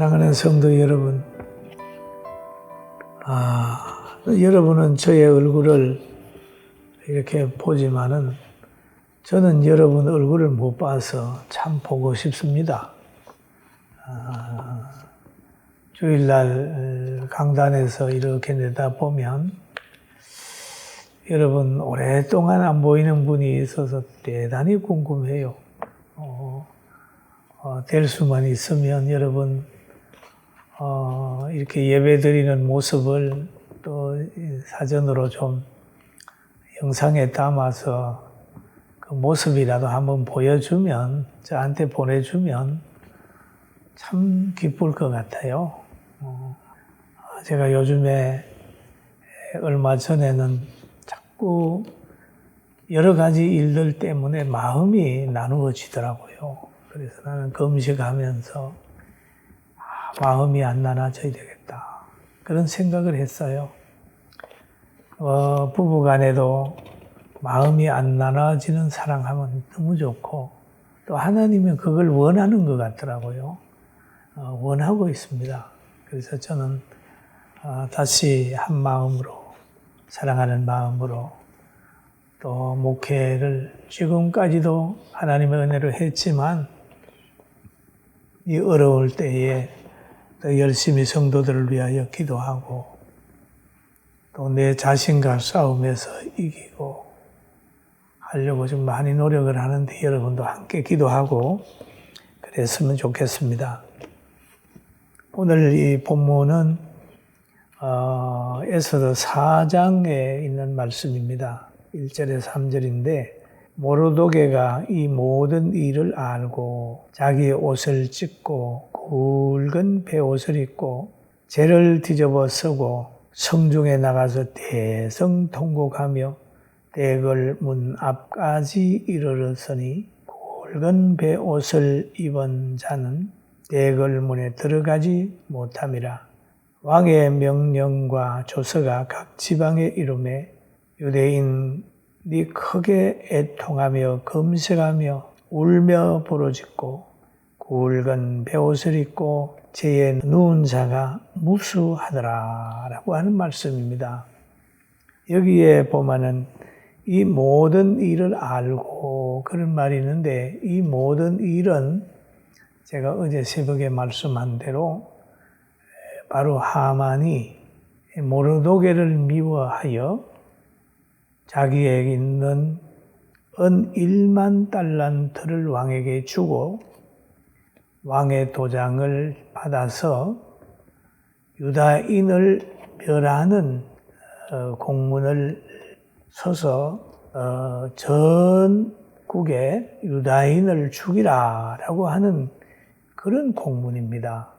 사랑하는 성도 여러분, 여러분은 저의 얼굴을 이렇게 보지만은 저는 여러분 얼굴을 못 봐서 참 보고 싶습니다. 주일날 강단에서 이렇게 내다보면 여러분 오랫동안 안 보이는 분이 있어서 대단히 궁금해요. 될 수만 있으면 여러분 이렇게 예배 드리는 모습을 또 사전으로 좀 영상에 담아서 그 모습이라도 한번 보여주면, 저한테 보내주면 참 기쁠 것 같아요. 제가 요즘에 얼마 전에는 자꾸 여러 가지 일들 때문에 마음이 나누어지더라고요. 그래서 나는 금식하면서 마음이 안 나눠져야 되겠다, 그런 생각을 했어요. 부부간에도 마음이 안 나눠지는 사랑하면 너무 좋고, 또 하나님은 그걸 원하는 것 같더라고요. 원하고 있습니다. 그래서 저는 다시 한 마음으로, 사랑하는 마음으로 또 목회를 지금까지도 하나님의 은혜로 했지만 이 어려울 때에 또 열심히 성도들을 위하여 기도하고 또 내 자신과 싸움에서 이기고 하려고 좀 많이 노력을 하는데 여러분도 함께 기도하고 그랬으면 좋겠습니다. 오늘 이 본문은 에스더 4장에 있는 말씀입니다. 1절에 3절인데 모르도게가 이 모든 일을 알고 자기의 옷을 찢고 굵은 베옷을 입고 재를 뒤집어 쓰고 성중에 나가서 대성통곡하며 대궐 문 앞까지 이르렀으니 굵은 베옷을 입은 자는 대궐 문에 들어가지 못함이라. 왕의 명령과 조서가 각 지방에 이르매 유대인이 크게 애통하며 금식하며 울며 부르짖고 굵은 베옷을 입고 재에 누운 자가 무수하더라 라고 하는 말씀입니다. 여기에 보면은 이 모든 일을 알고 그런 말이 있는데, 이 모든 일은 제가 어제 새벽에 말씀한 대로 바로 하만이 모르도게를 미워하여 자기에게 있는 은 1만 달란트를 왕에게 주고 왕의 도장을 받아서 유다인을 멸하는 공문을 써서 전국에 유다인을 죽이라 라고 하는 그런 공문입니다.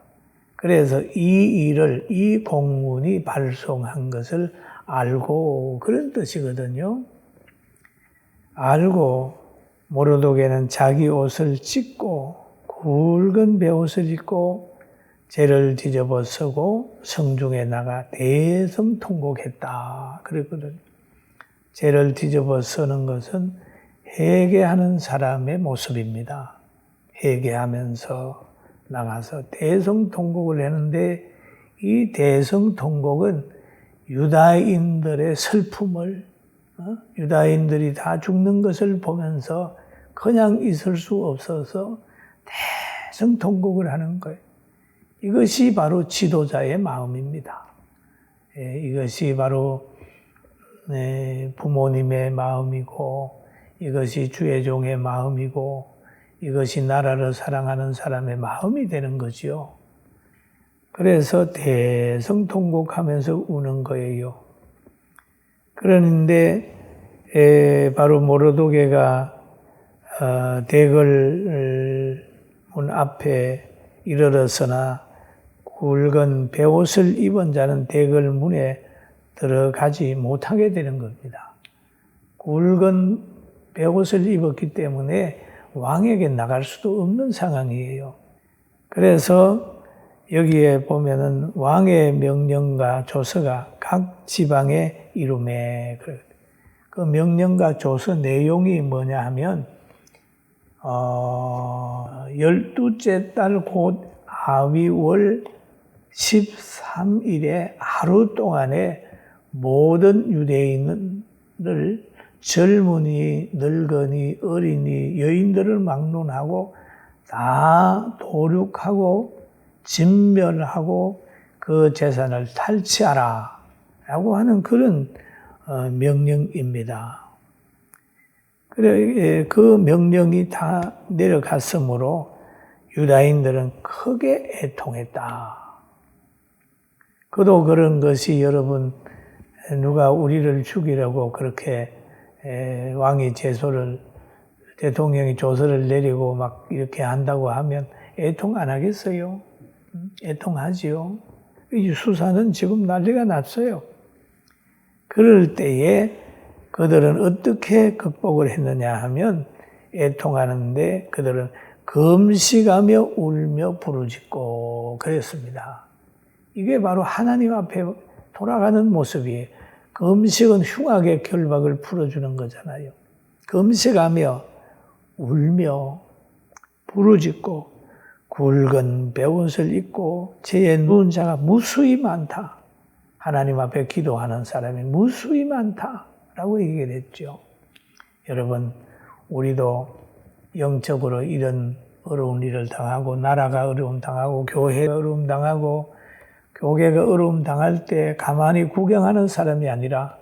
그래서 이 공문이 발송한 것을 알고, 그런 뜻이거든요. 알고 모르도게는 자기 옷을 찢고 굵은 베옷을 입고 재를 뒤집어 쓰고 성중에 나가 대성통곡했다 그랬거든요. 재를 뒤집어 쓰는 것은 회개하는 사람의 모습입니다. 회개하면서 나가서 대성통곡을 했는데, 이 대성통곡은 유다인들의 슬픔을, 유다인들이 다 죽는 것을 보면서 그냥 있을 수 없어서 대성통곡을 하는 거예요. 이것이 바로 지도자의 마음입니다. 이것이 바로 부모님의 마음이고, 이것이 주의 종의 마음이고, 이것이 나라를 사랑하는 사람의 마음이 되는 거지요. 그래서 대성통곡하면서 우는 거예요. 그런데 바로 모르도게가 대궐 문 앞에 이르렀으나 굵은 베옷을 입은 자는 대궐 문에 들어가지 못하게 되는 겁니다. 굵은 베옷을 입었기 때문에 왕에게 나갈 수도 없는 상황이에요. 그래서 여기에 보면은 왕의 명령과 조서가 각 지방에 이루매. 그 명령과 조서 내용이 뭐냐 하면 12째 달 곧 아위월 13일에 하루 동안에 모든 유대인을 젊은이, 늙은이, 어린이, 여인들을 막론하고 다 도륙하고 진멸하고 그 재산을 탈취하라 라고 하는 그런 명령입니다. 그래, 그 명령이 다 내려갔으므로 유다인들은 크게 애통했다. 그도 그런 것이 여러분, 누가 우리를 죽이려고 그렇게 왕이 제소를, 대통령이 조서를 내리고 막 이렇게 한다고 하면 애통 안 하겠어요? 애통하지요. 이 수사는 지금 난리가 났어요. 그럴 때에 그들은 어떻게 극복을 했느냐 하면 애통하는데 그들은 금식하며 울며 부르짖고 그랬습니다. 이게 바로 하나님 앞에 돌아가는 모습이에요. 금식은 흉악의 결박을 풀어주는 거잖아요. 금식하며 울며 부르짖고 굵은 베옷을 입고 죄에 누운 자가 무수히 많다. 하나님 앞에 기도하는 사람이 무수히 많다라고 얘기를 했죠. 여러분, 우리도 영적으로 이런 어려운 일을 당하고 나라가 어려움 당하고 교회가 어려움 당하고 교계가 어려움 당할 때 가만히 구경하는 사람이 아니라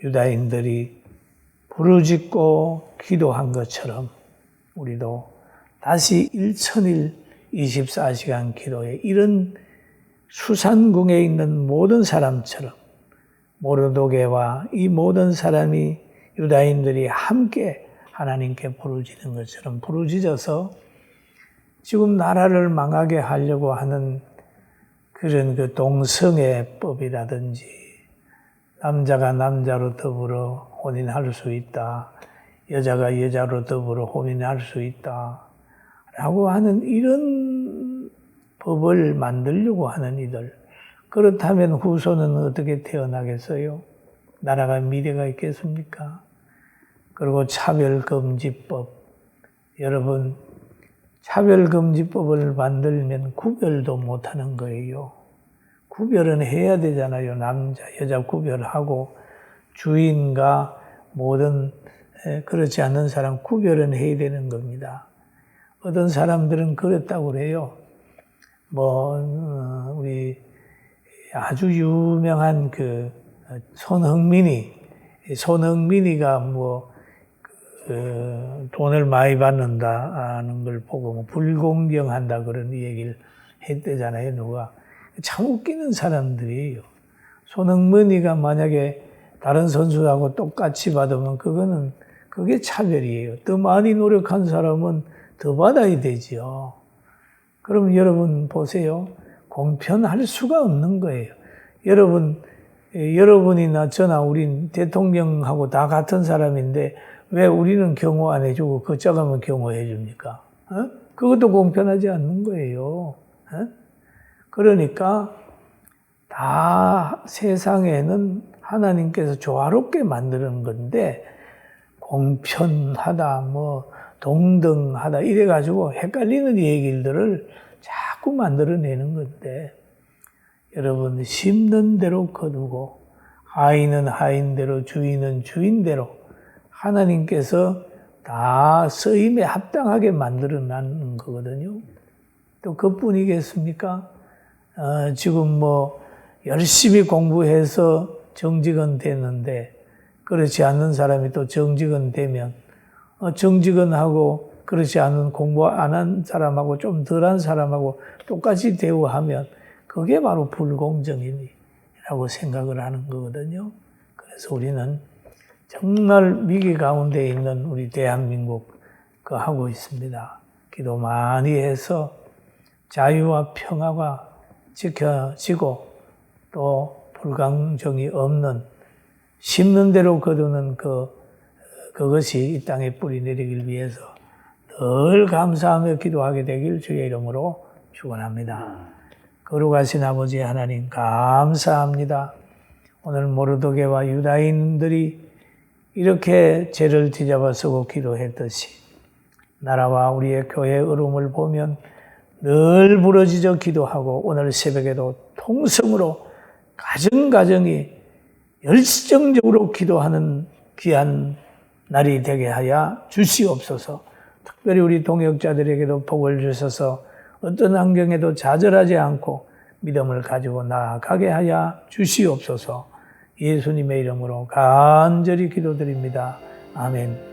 유다인들이 부르짖고 기도한 것처럼 우리도 다시 1000일 24시간 기도에 이런 수산궁에 있는 모든 사람처럼 모르도게와 이 모든 사람이 유다인들이 함께 하나님께 부르짖는 것처럼 부르짖어서 지금 나라를 망하게 하려고 하는 그런 그 동성애법이라든지 남자가 남자로 더불어 혼인할 수 있다. 여자가 여자로 더불어 혼인할 수 있다. 라고 하는 이런 법을 만들려고 하는 이들. 그렇다면 후손은 어떻게 태어나겠어요? 나라가 미래가 있겠습니까? 그리고 차별금지법. 여러분, 차별금지법을 만들면 구별도 못하는 거예요. 구별은 해야 되잖아요. 남자, 여자 구별하고 주인과 모든 그렇지 않는 사람 구별은 해야 되는 겁니다. 어떤 사람들은 그랬다고 그래요. 우리 아주 유명한 그 손흥민이가 돈을 많이 받는다는 걸 보고 불공정한다 그런 얘기를 했대잖아요, 누가. 참 웃기는 사람들이에요. 손흥민이가 만약에 다른 선수하고 똑같이 받으면 그게 차별이에요. 더 많이 노력한 사람은 더 받아야 되지요. 그럼 여러분 보세요. 공평할 수가 없는 거예요. 여러분이나 저나 우린 대통령하고 다 같은 사람인데 왜 우리는 경호 안 해주고 그 작으면 경호해 줍니까? 그것도 공평하지 않는 거예요. 그러니까 다 세상에는 하나님께서 조화롭게 만드는 건데 공평하다, 동등하다 이래가지고 헷갈리는 얘기들을 자꾸 만들어내는 건데 여러분 심는 대로 거두고 하인은 하인대로 주인은 주인대로 하나님께서 다 쓰임에 합당하게 만들어놓는 거거든요. 또 그뿐이겠습니까? 지금 열심히 공부해서 정직원 됐는데 그렇지 않는 사람이 또 정직원 되면 정직원하고 그렇지 않은 공부 안 한 사람하고 좀 덜한 사람하고 똑같이 대우하면 그게 바로 불공정이라고 생각을 하는 거거든요. 그래서 우리는 정말 위기 가운데 있는 우리 대한민국 하고 있습니다. 기도 많이 해서 자유와 평화가 지켜지고 또 불공정이 없는 심는 대로 거두는 그것이 이 땅에 뿌리 내리길 위해서 늘 감사하며 기도하게 되길 주의 이름으로 축원합니다. 거룩하신 아버지 하나님 감사합니다. 오늘 모르도게와 유다인들이 이렇게 죄를 뒤잡아 쓰고 기도했듯이 나라와 우리의 교회의 어려움을 보면 늘 부르짖어 기도하고 오늘 새벽에도 통성으로 가정가정이 열정적으로 기도하는 귀한 날이 되게 하여 주시옵소서. 특별히 우리 동역자들에게도 복을 주셔서 어떤 환경에도 좌절하지 않고 믿음을 가지고 나아가게 하여 주시옵소서. 예수님의 이름으로 간절히 기도드립니다. 아멘.